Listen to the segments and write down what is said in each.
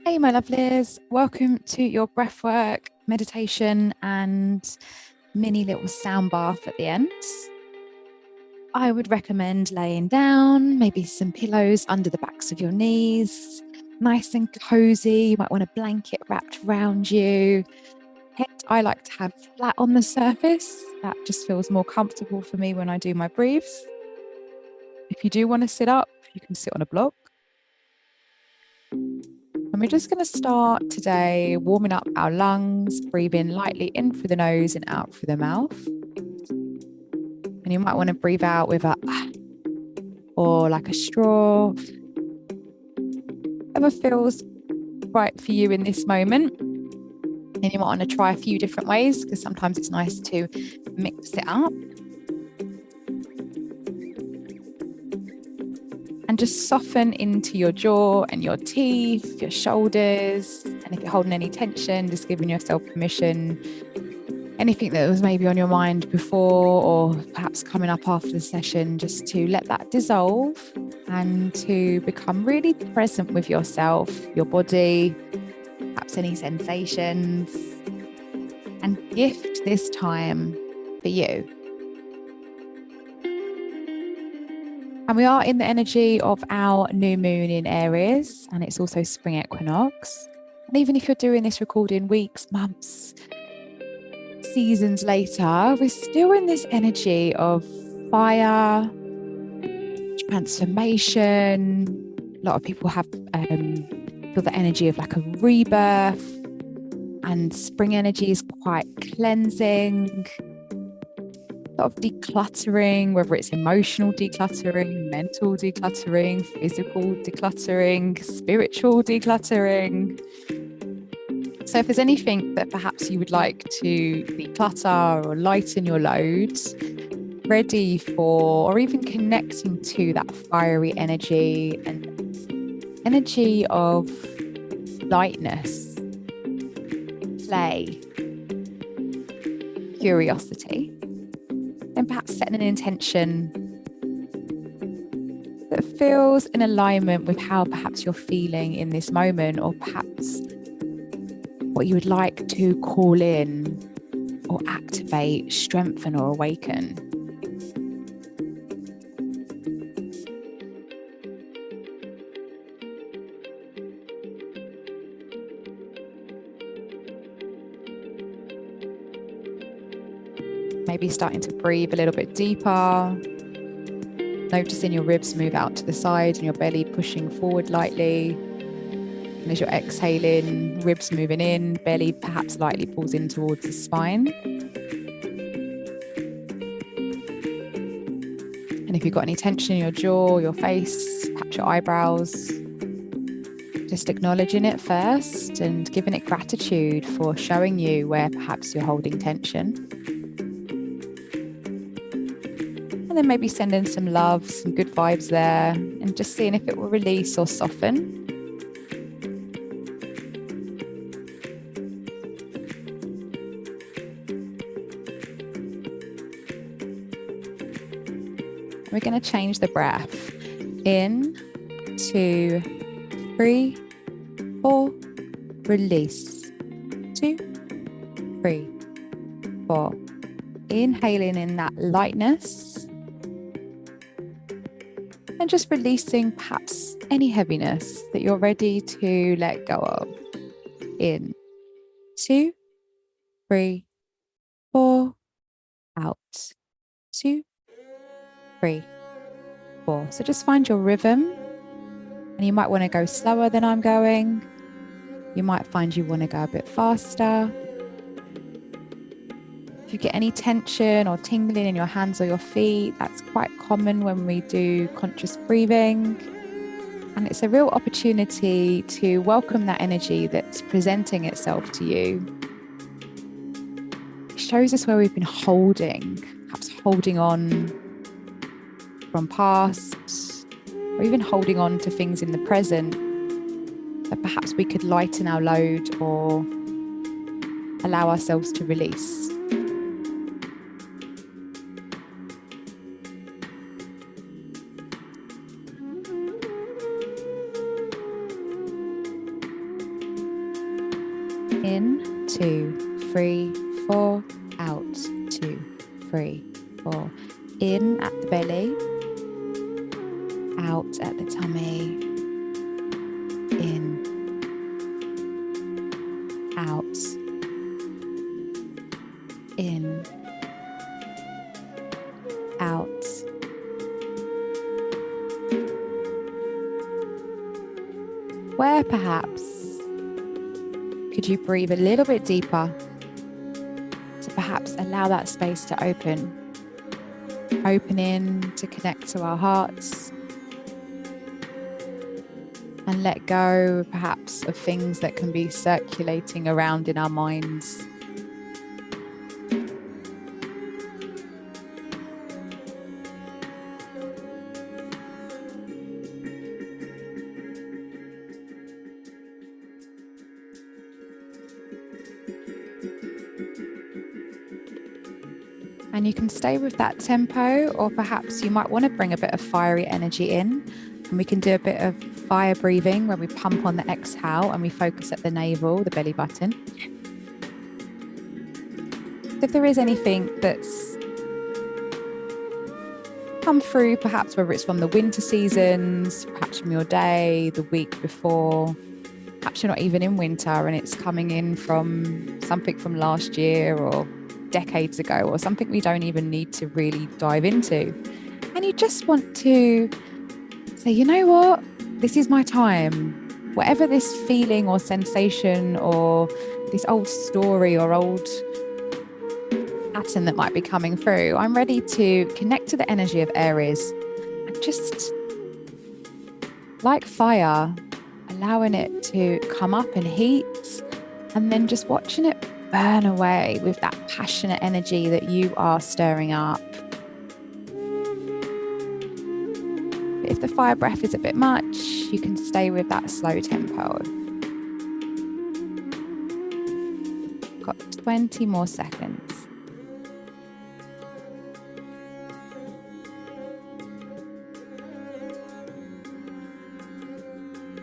Hey, my lovelies. Welcome to your breathwork meditation and mini little sound bath at the end. I would recommend laying down, maybe some pillows under the backs of your knees, nice and cozy. You might want a blanket wrapped around you. Head I like to have flat on the surface. That just feels more comfortable for me when I do my breaths. If you do want to sit up, you can sit on a block. And we're just going to start today warming up our lungs, breathing lightly in through the nose and out through the mouth. And you might want to breathe out with a or like a straw. Whatever feels right for you in this moment. And you might want to try a few different ways because sometimes it's nice to mix it up. And just soften into your jaw and your teeth, your shoulders. And if you're holding any tension, just giving yourself permission. Anything that was maybe on your mind before or perhaps coming up after the session, just to let that dissolve and to become really present with yourself, your body, perhaps any sensations, and gift this time for you. And we are in the energy of our new moon in Aries, and it's also spring equinox. And even if you're doing this recording weeks, months, seasons later, we're still in this energy of fire, transformation. A lot of people have feel the energy of like a rebirth, and spring energy is quite cleansing. A lot of decluttering, whether it's emotional decluttering, mental decluttering, physical decluttering, spiritual decluttering. So if there's anything that perhaps you would like to declutter or lighten your load, ready for, or even connecting to that fiery energy and energy of lightness, play, curiosity, then perhaps setting an intention that feels in alignment with how perhaps you're feeling in this moment, or perhaps what you would like to call in or activate, strengthen or awaken. Maybe starting to breathe a little bit deeper. Noticing your ribs move out to the side and your belly pushing forward lightly. And as you're exhaling, ribs moving in, belly perhaps lightly pulls in towards the spine. And if you've got any tension in your jaw, your face, perhaps your eyebrows, just acknowledging it first and giving it gratitude for showing you where perhaps you're holding tension. And then maybe sending some love, some good vibes there, and just seeing if it will release or soften. We're going to change the breath. In, 2, 3, 4, release. 2, 3, 4. Inhaling in that lightness. And just releasing perhaps any heaviness that you're ready to let go of. In, 2, 3, 4, out. 2, 3, 4. So just find your rhythm, and you might want to go slower than I'm going. You might find you want to go a bit faster. If you get any tension or tingling in your hands or your feet, that's quite common when we do conscious breathing. And it's a real opportunity to welcome that energy that's presenting itself to you. It shows us where we've been holding, perhaps holding on from past, or even holding on to things in the present that perhaps we could lighten our load or allow ourselves to release. In, 2, 3, 4. Out, 2, 3, 4. In at the belly. Out at the tummy. In. Out. In. Out. Where perhaps could you breathe a little bit deeper to perhaps allow that space to open in to connect to our hearts and let go perhaps of things that can be circulating around in our minds. And you can stay with that tempo, or perhaps you might want to bring a bit of fiery energy in. And we can do a bit of fire breathing where we pump on the exhale and we focus at the navel, the belly button. If there is anything that's come through, perhaps whether it's from the winter seasons, perhaps from your day, the week before, perhaps you're not even in winter and it's coming in from something from last year or decades ago, or something we don't even need to really dive into. And you just want to say, you know what, this is my time. Whatever this feeling or sensation or this old story or old pattern that might be coming through, I'm ready to connect to the energy of Aries and just, like fire, allowing it to come up and heat, and then just watching it burn away with that passionate energy that you are stirring up. If the fire breath is a bit much, you can stay with that slow tempo. Got 20 more seconds.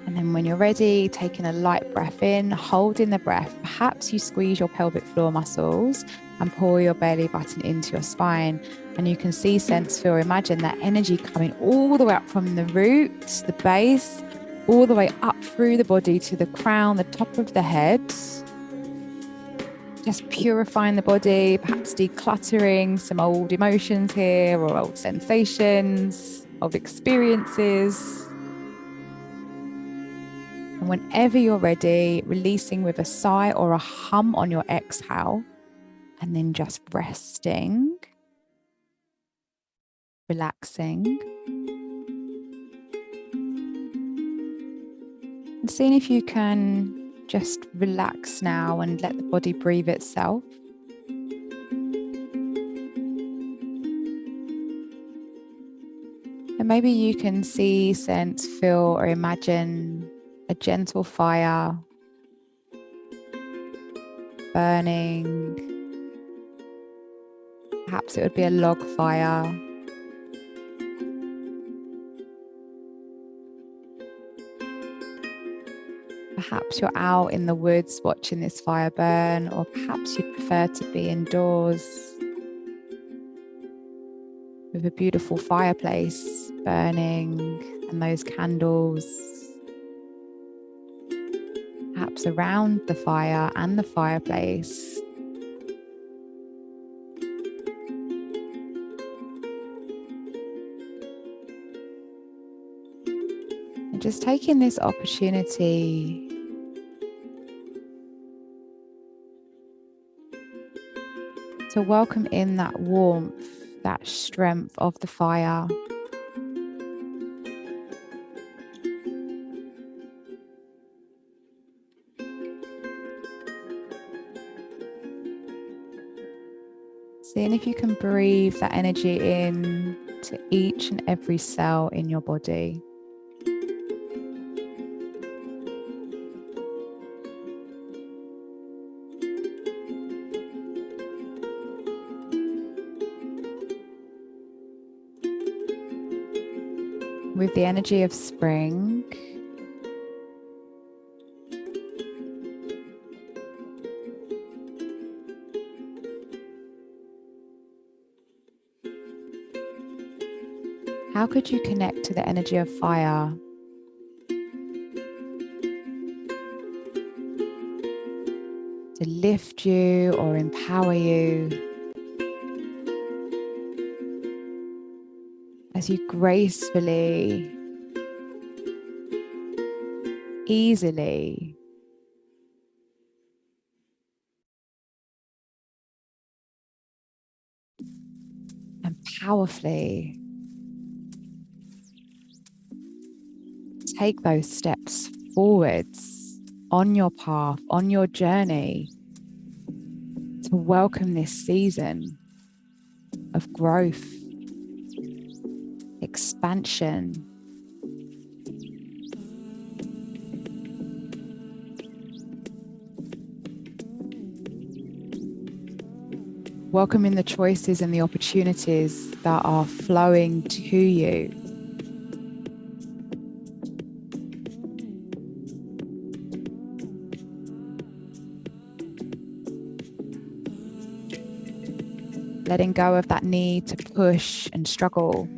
And then when you're ready, taking a light breath in, holding the breath. Perhaps you squeeze your pelvic floor muscles and pull your belly button into your spine. And you can see, sense, feel, imagine that energy coming all the way up from the root, the base, all the way up through the body to the crown, the top of the head. Just purifying the body, perhaps decluttering some old emotions here or old sensations, old experiences. And whenever you're ready, releasing with a sigh or a hum on your exhale, and then just resting, relaxing, and seeing if you can just relax now and let the body breathe itself. And maybe you can see, sense, feel, or imagine a gentle fire burning. Perhaps it would be a log fire. Perhaps you're out in the woods watching this fire burn, or perhaps you'd prefer to be indoors with a beautiful fireplace burning and those candles perhaps around the fire and the fireplace. And just taking this opportunity to welcome in that warmth, that strength of the fire. Seeing if you can breathe that energy in to each and every cell in your body. With the energy of spring, how could you connect to the energy of fire to lift you or empower you as you gracefully, easily and powerfully take those steps forwards on your path, on your journey to welcome this season of growth, expansion, welcoming the choices and the opportunities that are flowing to you. Letting go of that need to push and struggle.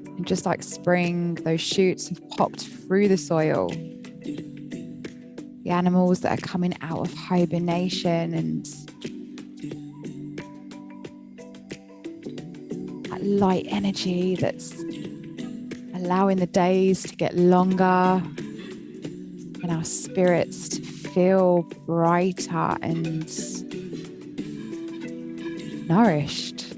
And just like spring, those shoots have popped through the soil. The animals that are coming out of hibernation and that light energy that's allowing the days to get longer and our spirits to feel brighter and nourished.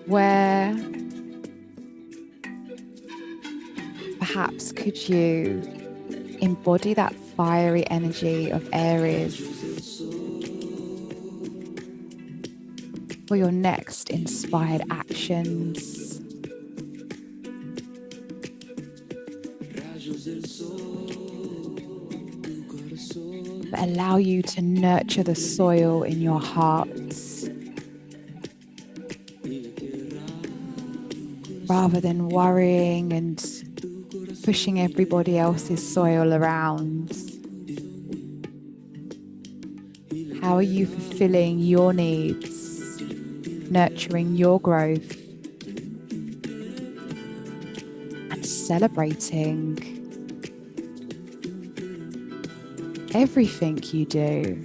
Where perhaps could you embody that fiery energy of Aries for your next inspired actions? That allow you to nurture the soil in your heart rather than worrying and pushing everybody else's soil around. How are you fulfilling your needs, nurturing your growth, and celebrating everything you do?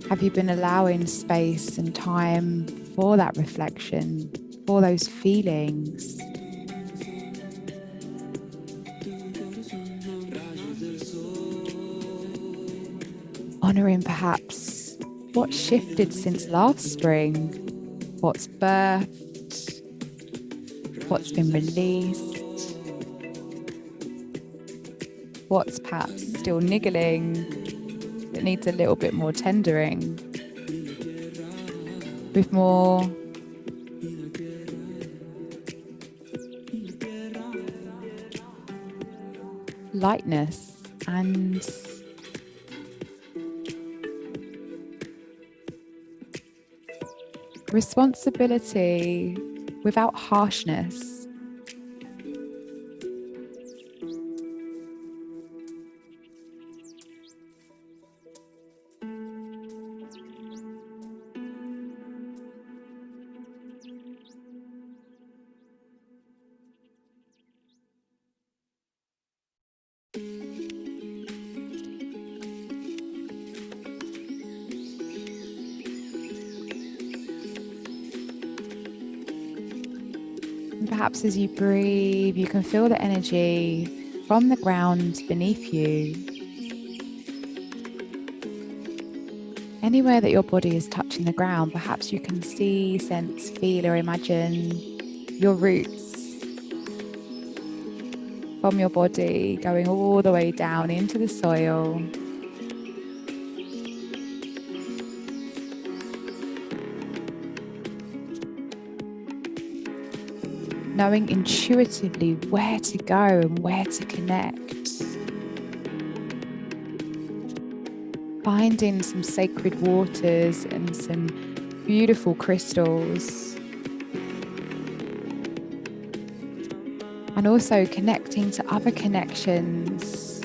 Have you been allowing space and time for that reflection, for those feelings? Honoring perhaps what shifted since last spring, what's birthed, what's been released, what's perhaps still niggling that needs a little bit more tendering, with more lightness and responsibility without harshness. And perhaps as you breathe, you can feel the energy from the ground beneath you. Anywhere that your body is touching the ground, perhaps you can see, sense, feel, or imagine your roots from your body going all the way down into the soil. Knowing intuitively where to go and where to connect. Finding some sacred waters and some beautiful crystals and also connecting to other connections.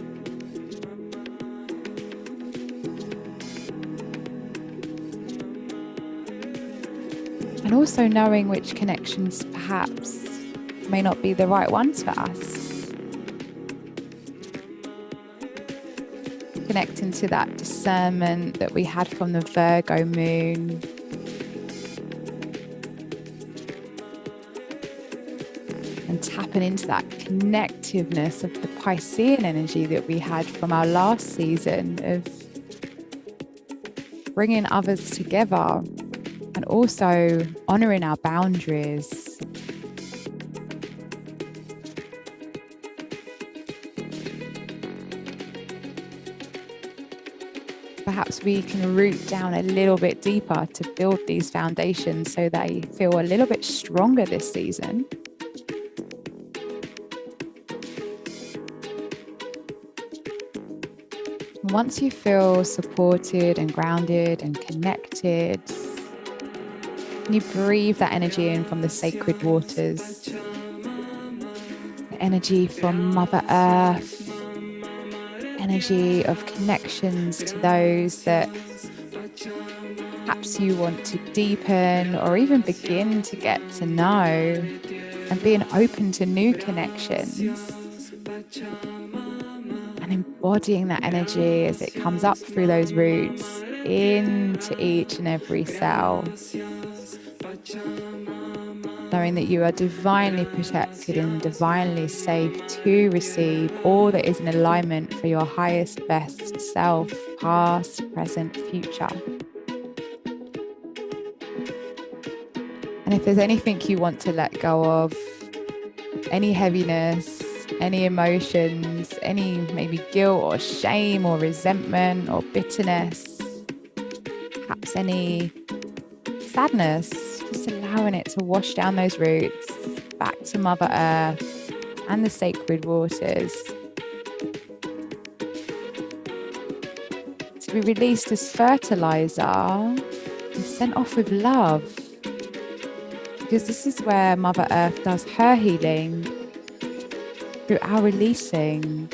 And also knowing which connections perhaps may not be the right ones for us. Connecting to that discernment that we had from the Virgo moon. And tapping into that connectiveness of the Piscean energy that we had from our last season of bringing others together and also honoring our boundaries. Perhaps we can root down a little bit deeper to build these foundations so they feel a little bit stronger this season. Once you feel supported and grounded and connected, you breathe that energy in from the sacred waters, the energy from Mother Earth, energy of connections to those that perhaps you want to deepen or even begin to get to know, and being open to new connections. And embodying that energy as it comes up through those roots into each and every cell. Knowing that you are divinely protected and divinely safe to receive all that is in alignment for your highest, best self, past, present, future. And if there's anything you want to let go of, any heaviness, any emotions, any maybe guilt or shame or resentment or bitterness, perhaps any sadness, just allowing it to wash down those roots back to Mother Earth and the sacred waters, to be released as fertilizer and sent off with love, because this is where Mother Earth does her healing, through our releasing.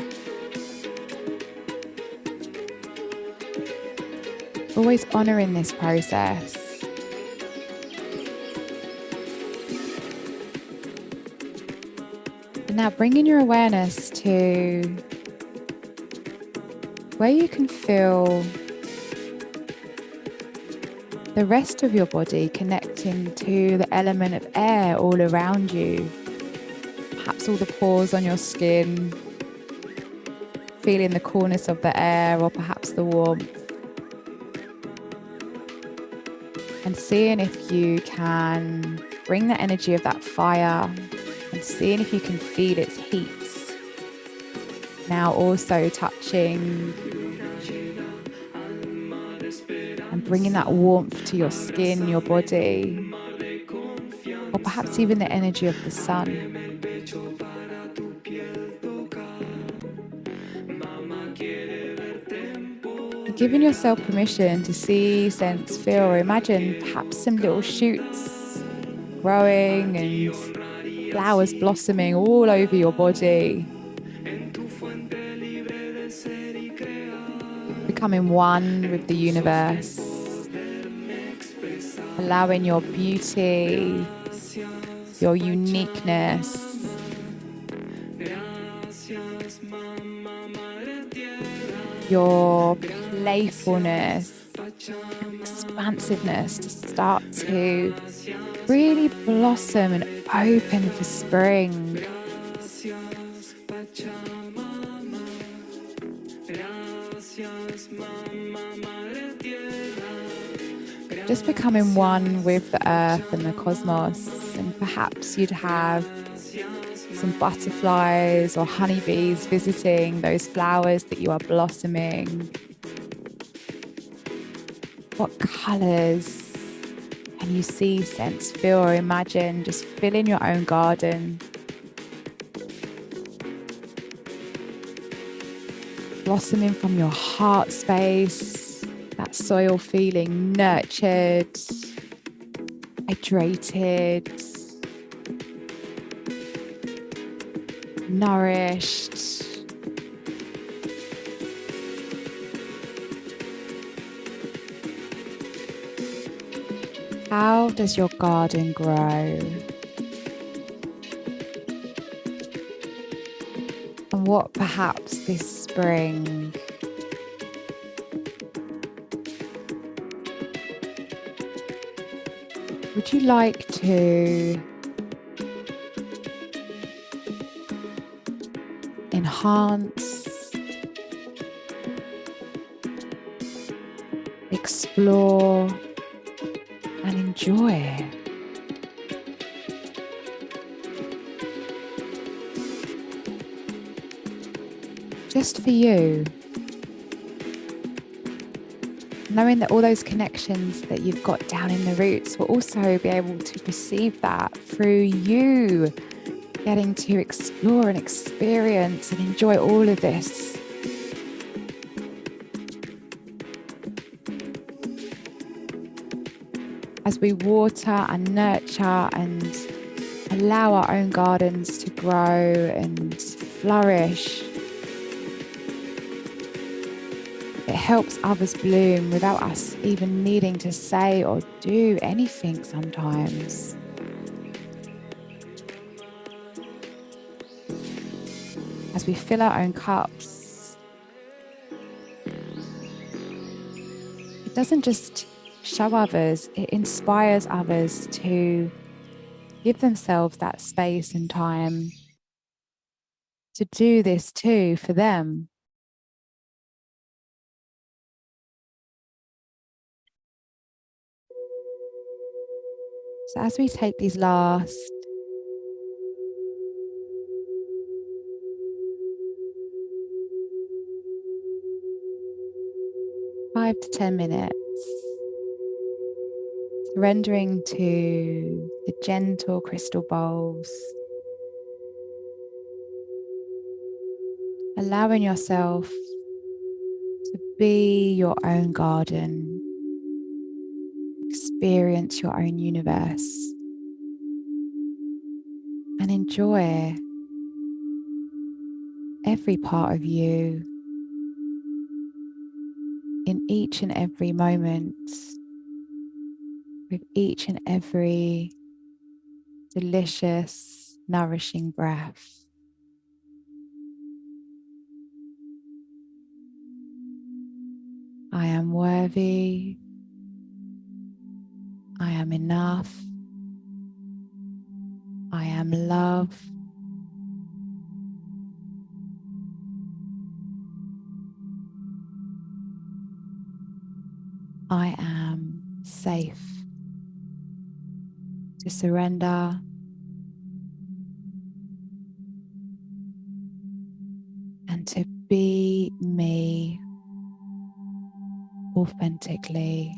Always honoring this process. And now bringing your awareness to where you can feel the rest of your body connecting to the element of air all around you. Perhaps all the pores on your skin, feeling the coolness of the air or perhaps the warmth. And seeing if you can bring the energy of that fire and seeing if you can feel its heat. Now also touching and bringing that warmth to your skin, your body, or perhaps even the energy of the sun. Giving yourself permission to see, sense, feel, or imagine perhaps some little shoots growing and flowers blossoming all over your body. Becoming one with the universe. Allowing your beauty, your uniqueness, your playfulness, expansiveness to start to really blossom and open for spring. Just becoming one with the earth and the cosmos, and perhaps you'd have some butterflies or honeybees visiting those flowers that you are blossoming. What colours can you see, sense, feel, or imagine just filling your own garden? Blossoming from your heart space, that soil feeling nurtured, hydrated. nourished. How does your garden grow? And what perhaps this spring would you like to enhance, explore, and enjoy? Just for you. Knowing that all those connections that you've got down in the roots will also be able to receive that through you getting to explore and experience and enjoy all of this. As we water and nurture and allow our own gardens to grow and flourish, it helps others bloom without us even needing to say or do anything sometimes. As we fill our own cups, it doesn't just show others, it inspires others to give themselves that space and time to do this too for them. So as we take these last five to 10 minutes, surrendering to the gentle crystal bowls, allowing yourself to be your own garden, experience your own universe, and enjoy every part of you in each and every moment, with each and every delicious, nourishing breath. I am worthy. I am enough. I am love. I am safe to surrender and to be me authentically.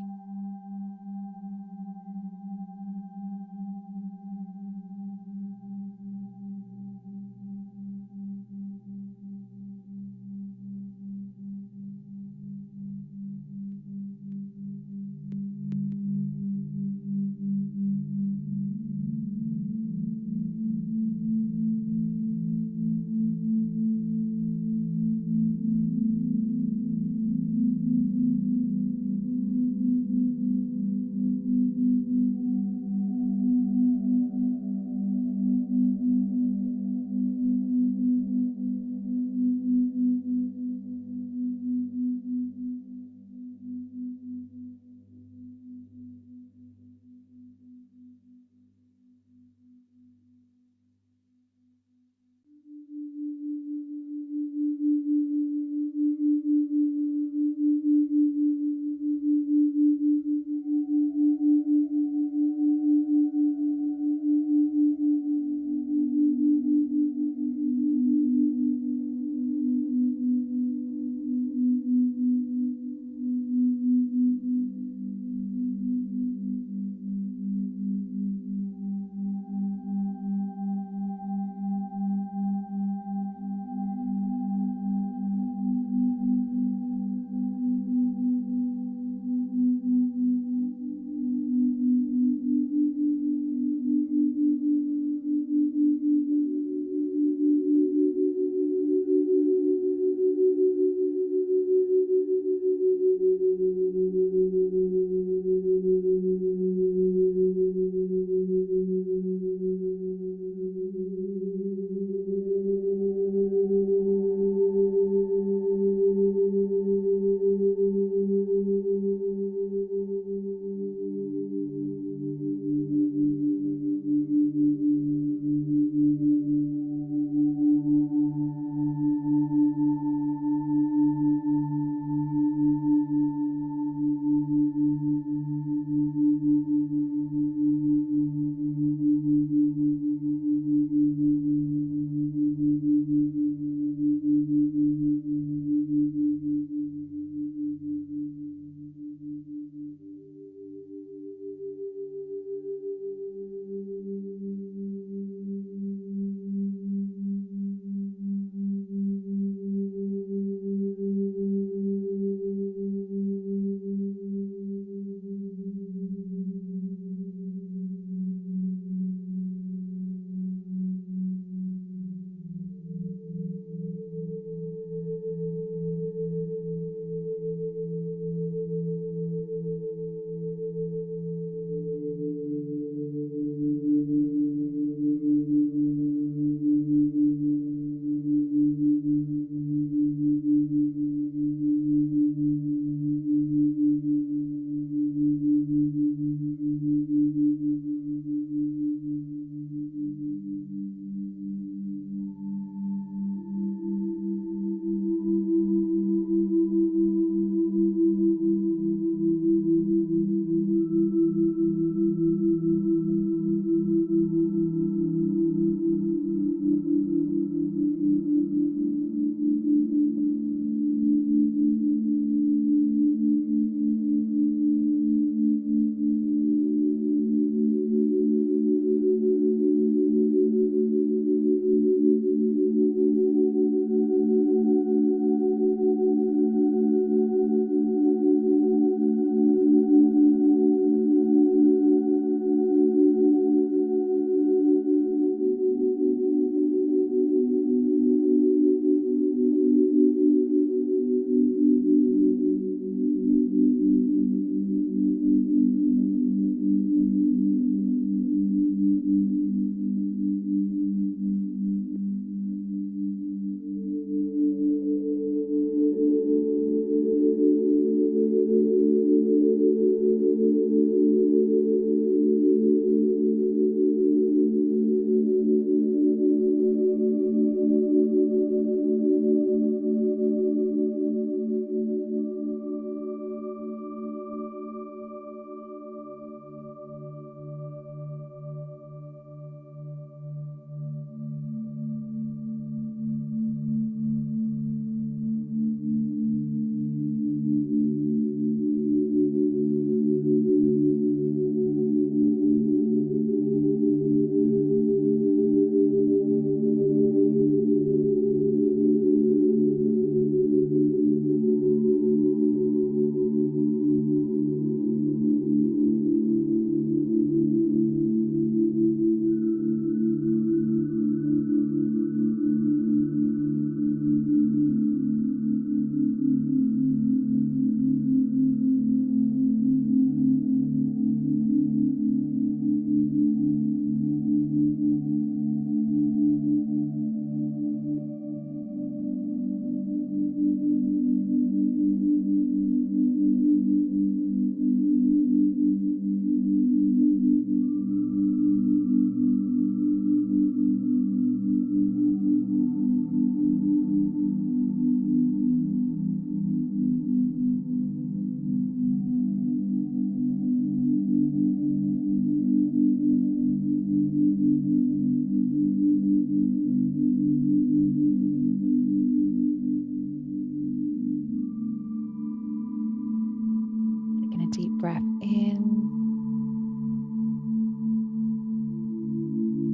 a deep breath in.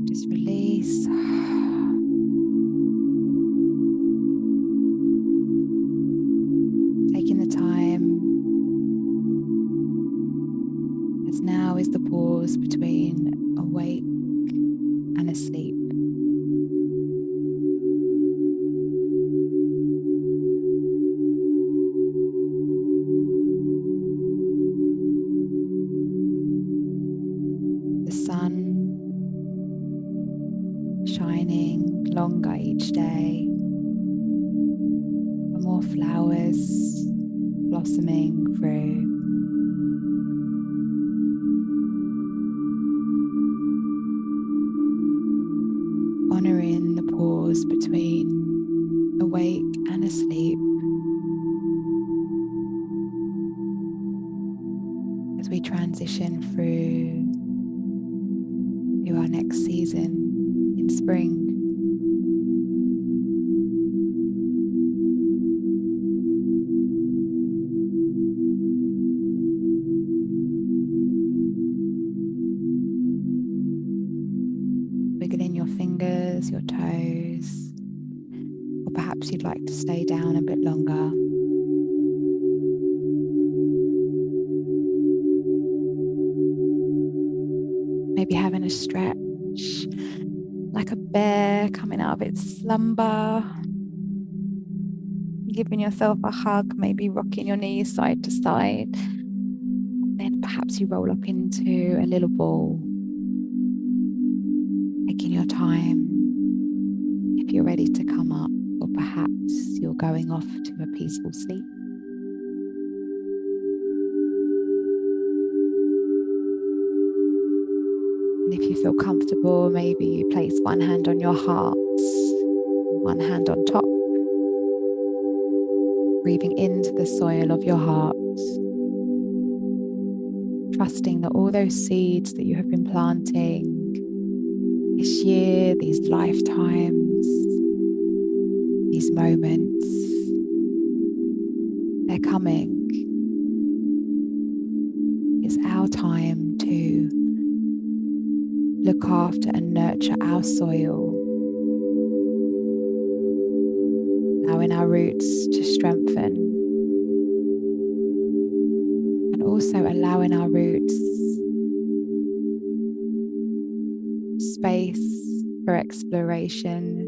Just release. Taking the time, as now is the pause between awake and asleep. The sun shining longer each day, and more flowers blossoming through. Honouring the pause between awake and asleep as we transition through to our next season in spring. Wiggling your fingers, your toes, or perhaps you'd like to stay down a bit longer. Maybe having a stretch like a bear coming out of its slumber. Giving yourself a hug, maybe rocking your knees side to side. Then perhaps you roll up into a little ball. Taking your time if you're ready to come up, or perhaps you're going off to a peaceful sleep. And if you feel comfortable, maybe you place one hand on your heart, one hand on top, breathing into the soil of your heart, trusting that all those seeds that you have been planting this year, these lifetimes, these moments, they're coming. It's our time to look after and nurture our soil, allowing our roots to strengthen, and also allowing our roots space for exploration.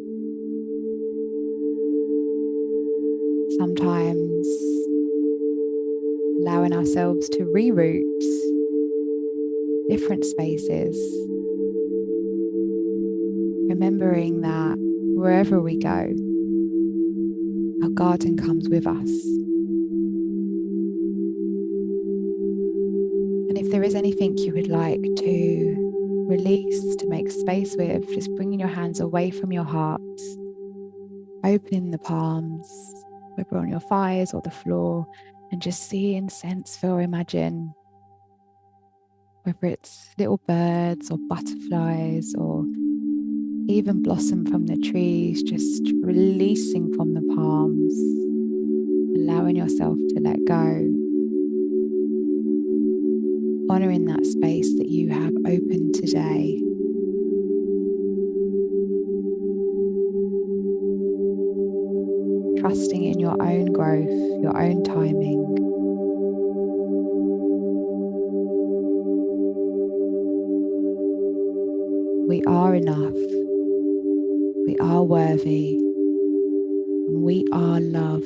Sometimes allowing ourselves to reroute different spaces, remembering that wherever we go, our garden comes with us. And if there is anything you would like to release, to make space with, just bringing your hands away from your heart, opening the palms, whether on your thighs or the floor, and just see and sense, feel, imagine, whether it's little birds or butterflies or even blossom from the trees, just releasing from the palms, allowing yourself to let go, honouring that space that you have opened today. Trusting in your own growth, your own timing. We are enough. We are worthy. We are love.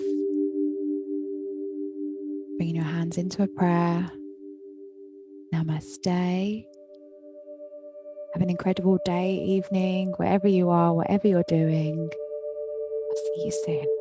Bringing your hands into a prayer. Namaste. Have an incredible day, evening, wherever you are, whatever you're doing. I'll see you soon.